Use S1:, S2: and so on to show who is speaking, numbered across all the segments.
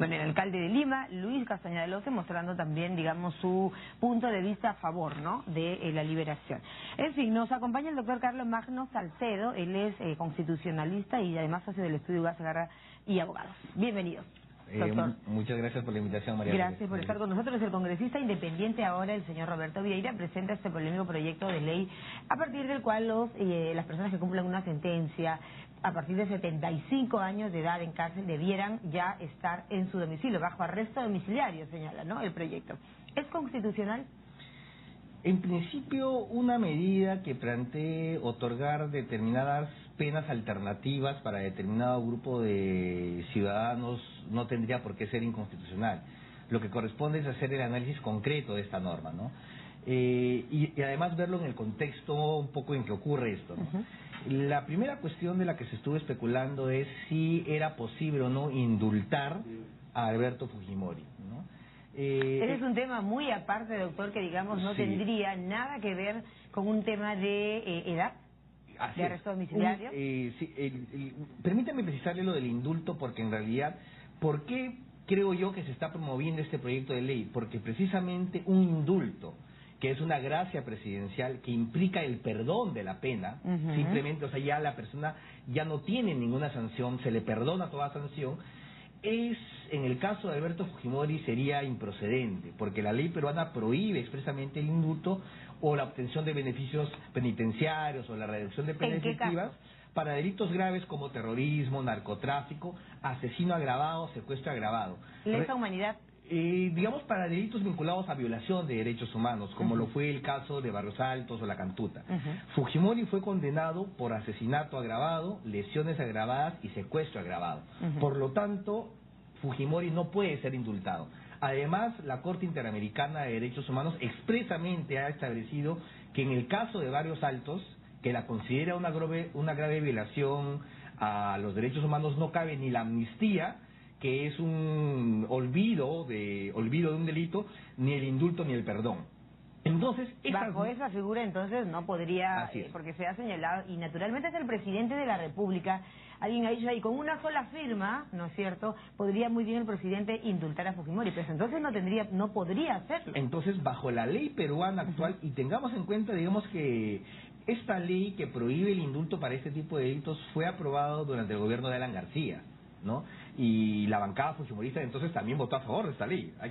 S1: Bueno, el alcalde de Lima, Luis Castañeda Loce, mostrando también, digamos, su punto de vista a favor, ¿no?, de la liberación. En fin, nos acompaña el doctor Carlos Magno Salcedo, él es constitucionalista y además socio del estudio Gas Garra y abogado. Bienvenido, doctor.
S2: Muchas gracias por la invitación, María.
S1: Gracias por estar con nosotros. El congresista independiente ahora, el señor Roberto Vieira, presenta este polémico proyecto de ley a partir del cual las personas que cumplan una sentencia a partir de 75 años de edad en cárcel debieran ya estar en su domicilio, bajo arresto domiciliario, señala, ¿no?, el proyecto. ¿Es constitucional?
S2: En principio, una medida que plantee otorgar determinadas penas alternativas para determinado grupo de ciudadanos no tendría por qué ser inconstitucional. Lo que corresponde es hacer el análisis concreto de esta norma, ¿no? Y además verlo en el contexto un poco en que ocurre esto, ¿no? La primera cuestión de la que se estuvo especulando es si era posible o no indultar a Alberto Fujimori, ¿no?
S1: Ese es un tema muy aparte, doctor, que digamos no tendría nada que ver con un tema de edad, de arresto domiciliario.
S2: Permítame precisarle lo del indulto, porque en realidad, ¿por qué creo yo que se está promoviendo este proyecto de ley? Porque precisamente un indulto, que es una gracia presidencial que implica el perdón de la pena, simplemente, o sea, ya la persona ya no tiene ninguna sanción, se le perdona toda sanción, en el caso de Alberto Fujimori sería improcedente, porque la ley peruana prohíbe expresamente el indulto o la obtención de beneficios penitenciarios o la reducción de penas efectivas para delitos graves como terrorismo, narcotráfico, asesino agravado, secuestro agravado.
S1: ¿Lesa humanidad?
S2: Digamos, para delitos vinculados a violación de derechos humanos, como lo fue el caso de Barrios Altos o La Cantuta. Fujimori fue condenado por asesinato agravado, lesiones agravadas y secuestro agravado. Por lo tanto, Fujimori no puede ser indultado. Además, la Corte Interamericana de Derechos Humanos expresamente ha establecido que en el caso de Barrios Altos, que la considera una grave violación a los derechos humanos, no cabe ni la amnistía, que es un olvido de un delito, ni el indulto ni el perdón. Entonces,
S1: bajo esa figura entonces no podría, porque se ha señalado, y naturalmente es el presidente de la República, alguien ha dicho ahí, con una sola firma, ¿no es cierto?, podría muy bien el presidente indultar a Fujimori, pero entonces no podría hacerlo.
S2: Entonces, bajo la ley peruana actual, y tengamos en cuenta, digamos, que esta ley que prohíbe el indulto para este tipo de delitos fue aprobado durante el gobierno de Alan García, ¿no? Y la bancada fujimorista entonces también votó a favor de esta ley, hay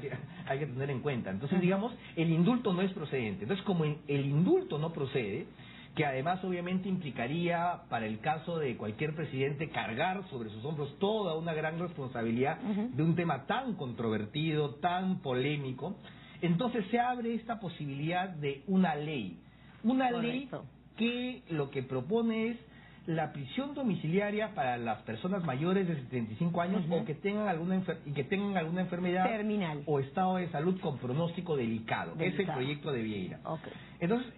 S2: que tener en cuenta. Entonces, digamos, el indulto no es procedente. Entonces, como el indulto no procede, que además obviamente implicaría para el caso de cualquier presidente cargar sobre sus hombros toda una gran responsabilidad de un tema tan controvertido, tan polémico, entonces se abre esta posibilidad de una ley. Una ley que lo que propone es la prisión domiciliaria para las personas mayores de 75 años o que tengan alguna enfermedad terminal o estado de salud con pronóstico delicado. Es el proyecto de Vieira. Entonces,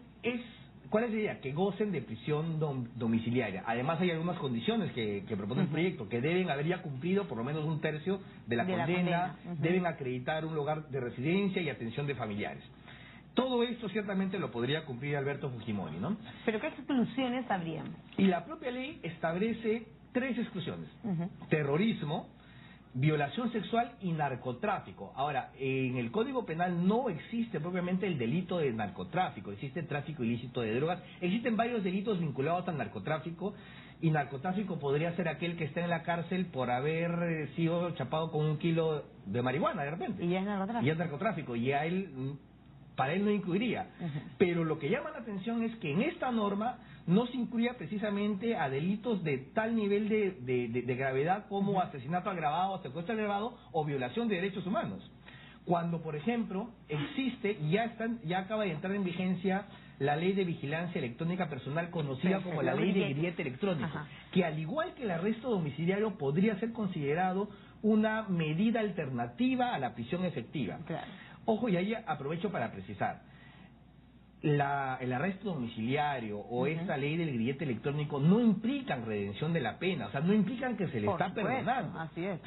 S2: ¿cuál es la idea? Que gocen de prisión domiciliaria. Además, hay algunas condiciones que propone el proyecto, que deben haber ya cumplido por lo menos un tercio de la condena, deben acreditar un lugar de residencia y atención de familiares. Todo esto ciertamente lo podría cumplir Alberto Fujimori, ¿no?
S1: ¿Pero qué exclusiones habrían?
S2: Y la propia ley establece 3 exclusiones. Terrorismo, violación sexual y narcotráfico. Ahora, en el Código Penal no existe propiamente el delito de narcotráfico, existe tráfico ilícito de drogas, existen varios delitos vinculados al narcotráfico, y narcotráfico podría ser aquel que está en la cárcel por haber sido chapado con 1 kilo de marihuana de repente.
S1: Y ya es narcotráfico.
S2: Y es narcotráfico, y a él, para él no incluiría. Pero lo que llama la atención es que en esta norma no se incluya precisamente a delitos de tal nivel de gravedad como asesinato agravado, secuestro agravado o violación de derechos humanos. Cuando, por ejemplo, existe, ya acaba de entrar en vigencia la ley de vigilancia electrónica personal, conocida como la ley de grillete electrónico, que al igual que el arresto domiciliario podría ser considerado una medida alternativa a la prisión efectiva. Ojo, y ahí aprovecho para precisar. el arresto domiciliario o esta ley del grillete electrónico no implican redención de la pena, o sea, no implican que se le está perdonando.
S1: Así es.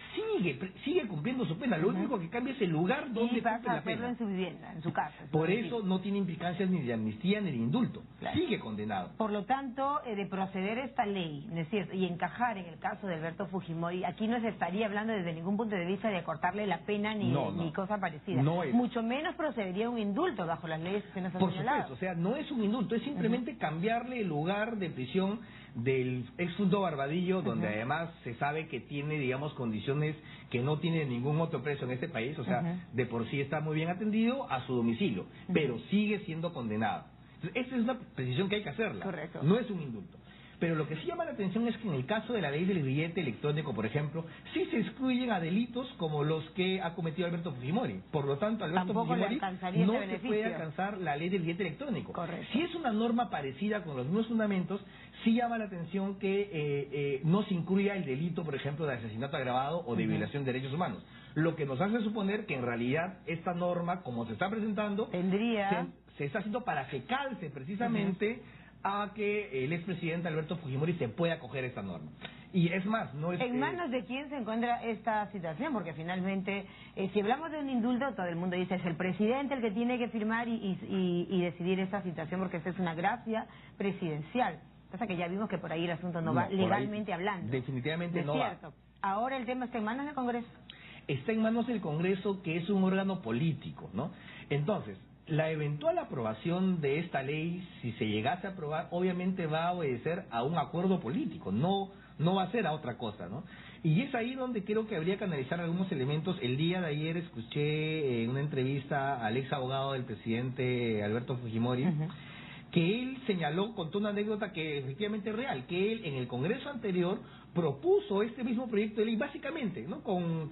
S2: Sigue cumpliendo su pena, lo único que cambia es el lugar donde cumple la pena.
S1: En su vivienda, en su casa.
S2: Por eso no tiene implicancias ni de amnistía ni de indulto, sigue condenado.
S1: Por lo tanto, de proceder esta ley, ¿no es cierto?, y encajar en el caso de Alberto Fujimori, aquí no se estaría hablando desde ningún punto de vista de acortarle la pena ni cosa parecida. Mucho menos procedería un indulto bajo las leyes que nos han señalado.
S2: O sea, no es un indulto, es simplemente cambiarle el lugar de prisión del exfunto Barbadillo, donde además se sabe que tiene, digamos, condiciones que no tiene ningún otro preso en este país, o sea, de por sí está muy bien atendido, a su domicilio, pero sigue siendo condenado. Entonces, esa es una precisión que hay que hacerla.
S1: Correcto.
S2: No es un indulto. Pero lo que sí llama la atención es que en el caso de la ley del grillete electrónico, por ejemplo, sí se excluyen a delitos como los que ha cometido Alberto Fujimori. Por lo tanto, Alberto Fujimori no se puede alcanzar la ley del grillete electrónico.
S1: Correcto.
S2: Si es una norma parecida con los mismos fundamentos, sí llama la atención que no se incluya el delito, por ejemplo, de asesinato agravado o de violación de derechos humanos. Lo que nos hace suponer que en realidad esta norma, como se está presentando, se está haciendo para que calce precisamente a que el expresidente Alberto Fujimori se pueda acoger esta norma. Y es más, no es...
S1: ¿En manos de quién se encuentra esta situación? Porque finalmente, si hablamos de un indulto, todo el mundo dice, es el presidente el que tiene que firmar y decidir esta situación, porque esta es una gracia presidencial. Pasa que ya vimos que por ahí el asunto no va legalmente hablando.
S2: Definitivamente no va.
S1: Ahora el tema está en manos del Congreso.
S2: Está en manos del Congreso, que es un órgano político, ¿no? Entonces, la eventual aprobación de esta ley, si se llegase a aprobar, obviamente va a obedecer a un acuerdo político, no va a ser a otra cosa, ¿no? Y es ahí donde creo que habría que analizar algunos elementos. El día de ayer escuché en una entrevista al ex abogado del presidente Alberto Fujimori, que él señaló, contó una anécdota que efectivamente es real, que él en el Congreso anterior propuso este mismo proyecto de ley, básicamente, ¿no? Con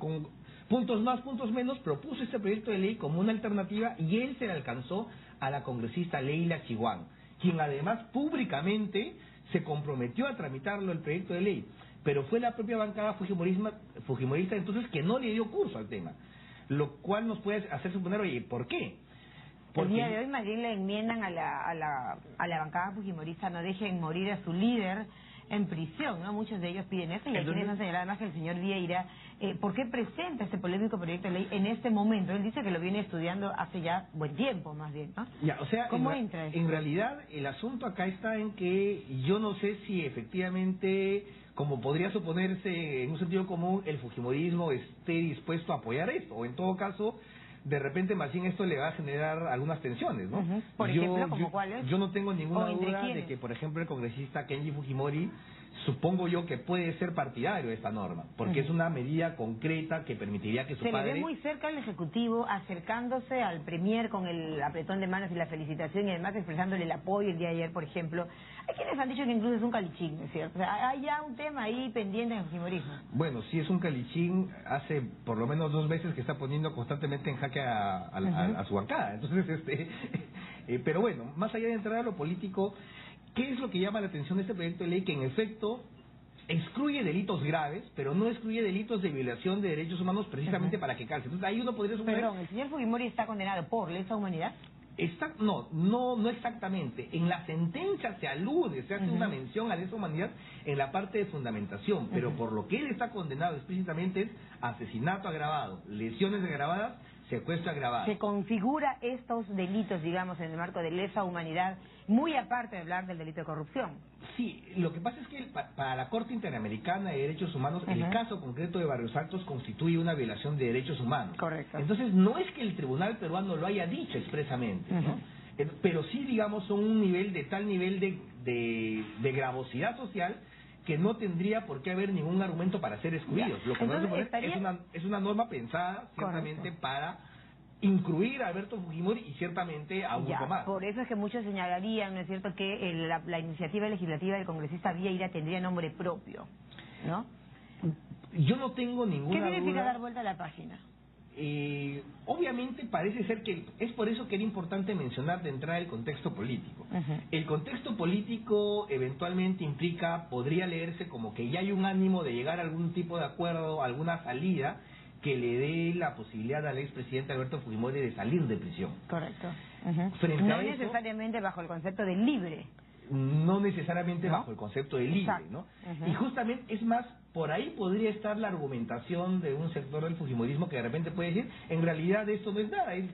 S2: puntos más, puntos menos, propuso este proyecto de ley como una alternativa y él se le alcanzó a la congresista Leila Chihuán, quien además públicamente se comprometió a tramitarlo el proyecto de ley, pero fue la propia bancada fujimorista entonces que no le dio curso al tema, lo cual nos puede hacer suponer, oye, ¿por qué?
S1: Porque el día de hoy más bien le enmiendan a la bancada fujimorista, no dejen morir a su líder en prisión, ¿no? Muchos de ellos piden eso y hay quienes han señalado además que el señor Vieira, ¿por qué presenta este polémico proyecto de ley en este momento? Él dice que lo viene estudiando hace ya buen tiempo, más bien, ¿no?
S2: Ya, o sea,
S1: ¿cómo entra eso?
S2: En realidad el asunto acá está en que yo no sé si efectivamente, como podría suponerse en un sentido común, el fujimorismo esté dispuesto a apoyar esto, o en todo caso, de repente más bien esto le va a generar algunas tensiones, ¿no?
S1: Por ejemplo, ¿como cuáles?
S2: Yo no tengo ninguna duda de que, por ejemplo, el congresista Kenji Fujimori, supongo yo que puede ser partidario de esta norma, porque es una medida concreta que permitiría que su padre...
S1: Se le ve muy cerca al Ejecutivo, acercándose al Premier con el apretón de manos y la felicitación, y además expresándole el apoyo el día de ayer, por ejemplo. Hay quienes han dicho que incluso es un calichín, ¿no es cierto? O sea, hay ya un tema ahí pendiente en el fujimorismo.
S2: Bueno, si es un calichín, hace por lo menos 2 veces que está poniendo constantemente en jaque a su bancada. Entonces, pero bueno, más allá de entrar a lo político, ¿qué es lo que llama la atención de este proyecto de ley? Que en efecto excluye delitos graves, pero no excluye delitos de violación de derechos humanos precisamente para que calce. Entonces ahí uno podría suponer...
S1: Perdón, ¿el señor Fujimori está condenado por lesa humanidad?
S2: No exactamente. En la sentencia se alude, se hace una mención a lesa humanidad en la parte de fundamentación, pero por lo que él está condenado explícitamente es asesinato agravado, lesiones agravadas, secuestro agravado.
S1: Se configura estos delitos, digamos, en el marco de lesa humanidad, muy aparte de hablar del delito de corrupción.
S2: Sí, lo que pasa es que para la Corte Interamericana de Derechos Humanos, el caso concreto de Barrios Altos constituye una violación de derechos humanos.
S1: Correcto.
S2: Entonces, no es que el tribunal peruano lo haya dicho expresamente, ¿no? Pero sí, digamos, son un nivel de tal nivel de gravosidad social que no tendría por qué haber ningún argumento para ser excluidos. Lo que es una norma pensada ciertamente para incluir a Alberto Fujimori y ciertamente a un grupo más.
S1: Por eso es que muchos señalarían, ¿no es cierto?, que la iniciativa legislativa del congresista Vieira tendría nombre propio, ¿no?
S2: Yo no tengo ninguna duda.
S1: ¿Qué significa dar vuelta a la página?
S2: Obviamente parece ser que es por eso que era importante mencionar de entrada el contexto político. El contexto político eventualmente podría leerse como que ya hay un ánimo de llegar a algún tipo de acuerdo, alguna salida que le dé la posibilidad al expresidente Alberto Fujimori de salir de prisión.
S1: Correcto.
S2: Frente
S1: No
S2: a eso,
S1: necesariamente bajo el concepto de libre.
S2: no necesariamente
S1: ¿No?
S2: bajo el concepto de libre,
S1: Exacto.
S2: ¿no? Y justamente, es más, por ahí podría estar la argumentación de un sector del fujimorismo que de repente puede decir, en realidad esto no es nada, él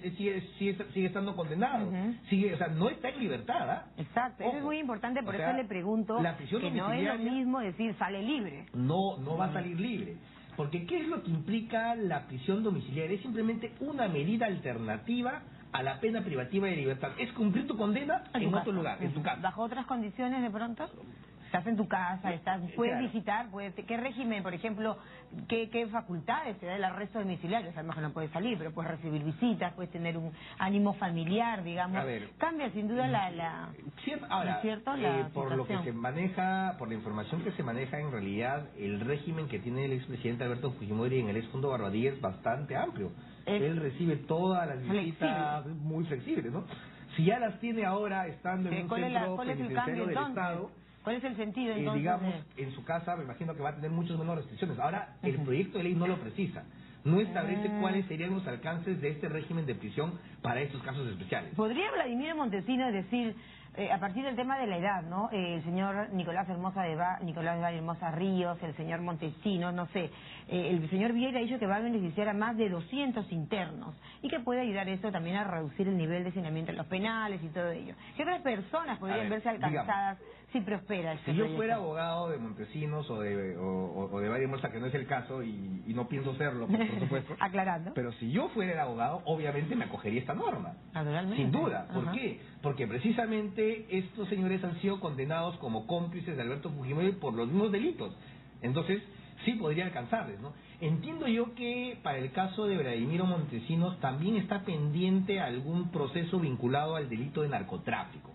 S2: sigue estando condenado, o sea, no está en libertad, ¿ah?
S1: Exacto, eso es muy importante, por
S2: o
S1: eso
S2: sea,
S1: le pregunto
S2: la prisión
S1: que no es lo
S2: domiciliaria
S1: mismo decir sale libre.
S2: no va a salir libre. Porque ¿qué es lo que implica la prisión domiciliaria? Es simplemente una medida alternativa a la pena privativa de libertad. Es cumplir tu condena en otro lugar, en tu casa.
S1: ¿Bajo otras condiciones de pronto? Estás en tu casa, puedes
S2: Claro.
S1: visitar, ¿qué régimen, por ejemplo, qué facultades te da el arresto domiciliario? Sabemos que no puedes salir, pero puedes recibir visitas, puedes tener un ánimo familiar, digamos.
S2: A ver,
S1: cambia sin duda la
S2: ahora,
S1: ¿no es cierto? La
S2: por lo que
S1: situación.
S2: se maneja, por la información que se maneja, en realidad el régimen que tiene el expresidente Alberto Fujimori en el exfondo Barbadilla es bastante amplio. Él recibe todas las visitas muy flexibles, ¿no? Si ya las tiene ahora estando en un centro penitenciario del Estado,
S1: ¿cuál es el sentido entonces?
S2: digamos, en su casa me imagino que va a tener muchas menos restricciones. Ahora, el proyecto de ley no lo precisa. No establece cuáles serían los alcances de este régimen de prisión para estos casos especiales.
S1: ¿Podría Vladimiro Montesinos decir, a partir del tema de la edad, ¿no? El señor Nicolás Valle Hermosa Ríos, el señor Montesinos, no sé, el señor Vieira ha dicho que va a beneficiar a más de 200 internos y que puede ayudar eso también a reducir el nivel de hacinamiento en los penales y todo ello. ¿Qué otras personas podrían verse alcanzadas si prospera este
S2: proyecto?
S1: Si yo
S2: fuera abogado de Montesinos o de Valle Hermosa, que no es el caso y no pienso serlo, por supuesto.
S1: Aclarando.
S2: Pero si yo fuera el abogado, obviamente me acogería esta norma.
S1: Naturalmente.
S2: Sin duda. ¿Por qué? Porque precisamente estos señores han sido condenados como cómplices de Alberto Fujimori por los mismos delitos. Entonces, sí podría alcanzarles, ¿no? Entiendo yo que para el caso de Vladimiro Montesinos también está pendiente algún proceso vinculado al delito de narcotráfico,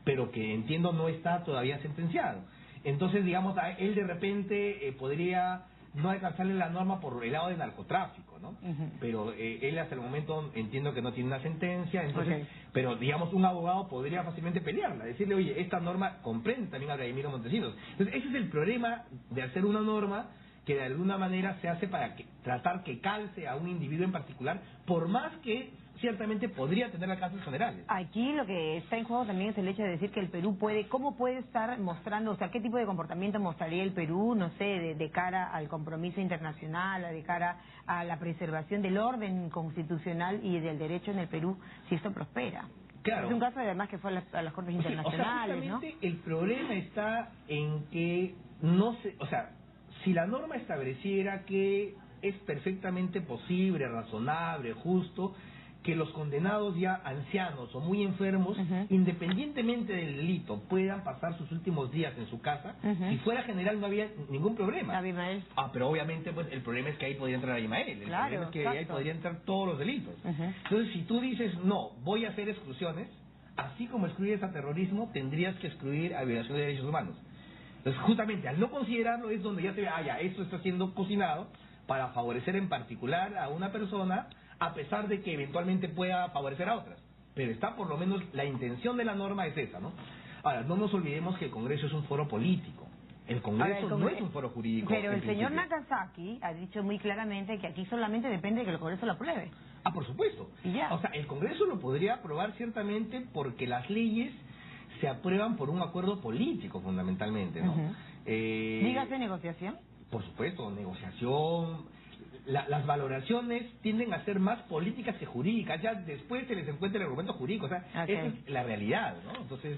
S2: pero que entiendo no está todavía sentenciado. Entonces, digamos, a él de repente podría no alcanzarle la norma por el lado de narcotráfico, ¿no? Pero él hasta el momento entiendo que no tiene una sentencia, entonces, pero digamos un abogado podría fácilmente pelearla, decirle, oye, esta norma comprende también a Vladimiro Montesinos. Entonces, ese es el problema de hacer una norma que de alguna manera se hace para tratar que calce a un individuo en particular, por más que ciertamente podría tener alcances generales.
S1: Aquí lo que está en juego también es el hecho de decir que el Perú ¿cómo puede estar mostrando, o sea, qué tipo de comportamiento mostraría el Perú, no sé, de cara al compromiso internacional, de cara a la preservación del orden constitucional y del derecho en el Perú, si esto prospera?
S2: Claro.
S1: Es un caso además que fue a las Cortes Internacionales,
S2: justamente, ¿no? El problema está en que no se, si la norma estableciera que es perfectamente posible, razonable, justo, que los condenados ya ancianos o muy enfermos, independientemente del delito, puedan pasar sus últimos días en su casa, si fuera general no había ningún problema.
S1: Abimael.
S2: Pero obviamente pues el problema es que ahí podría entrar Abimael, el problema es que ahí podría entrar todos los delitos. Entonces, si tú dices, no, voy a hacer exclusiones, así como excluyes a terrorismo, tendrías que excluir a violación de derechos humanos. Entonces, justamente, al no considerarlo es donde ya se ve, esto está siendo cocinado para favorecer en particular a una persona, a pesar de que eventualmente pueda favorecer a otras. Pero está por lo menos, la intención de la norma es esa, ¿no? Ahora, no nos olvidemos que el Congreso es un foro político. El Congreso no es un foro jurídico.
S1: Pero el señor Nakazaki ha dicho muy claramente que aquí solamente depende de que el Congreso lo apruebe.
S2: Por supuesto.
S1: Y ya.
S2: O sea, el Congreso lo podría aprobar ciertamente porque las leyes se aprueban por un acuerdo político, fundamentalmente, ¿no?
S1: Dígase negociación.
S2: Por supuesto, negociación. Las valoraciones tienden a ser más políticas que jurídicas. Ya después se les encuentra el argumento jurídico. O sea, esa es la realidad, ¿no? Entonces,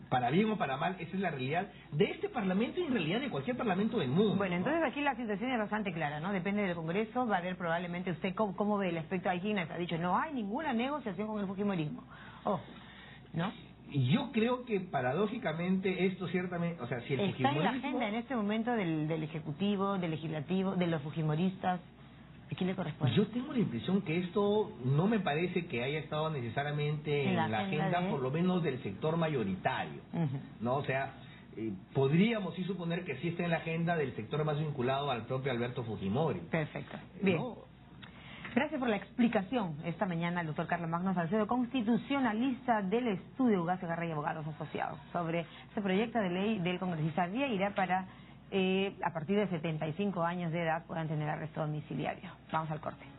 S2: para bien o para mal, esa es la realidad de este Parlamento y en realidad de cualquier Parlamento del mundo.
S1: Bueno, entonces aquí la situación es bastante clara, ¿no? Depende del Congreso, va a haber probablemente usted cómo ve el aspecto. Hay quien ha dicho, no hay ninguna negociación con el fujimorismo. ¿No?
S2: Yo creo que paradójicamente esto ciertamente, o sea, si el
S1: está
S2: fujimorismo...
S1: en la agenda en este momento del Ejecutivo, del Legislativo, de los fujimoristas. ¿A quién le corresponde?
S2: Yo tengo la impresión que esto no me parece que haya estado necesariamente en la agenda por lo menos del sector mayoritario, ¿no? O sea, podríamos sí suponer que sí está en la agenda del sector más vinculado al propio Alberto Fujimori.
S1: Perfecto. Bien. Gracias por la explicación esta mañana al doctor Carlos Magno Salcedo, constitucionalista del estudio Ugacio Garra y Abogados Asociados, sobre este proyecto de ley del congresista Vieira para a partir de 75 años de edad puedan tener arresto domiciliario. Vamos al corte.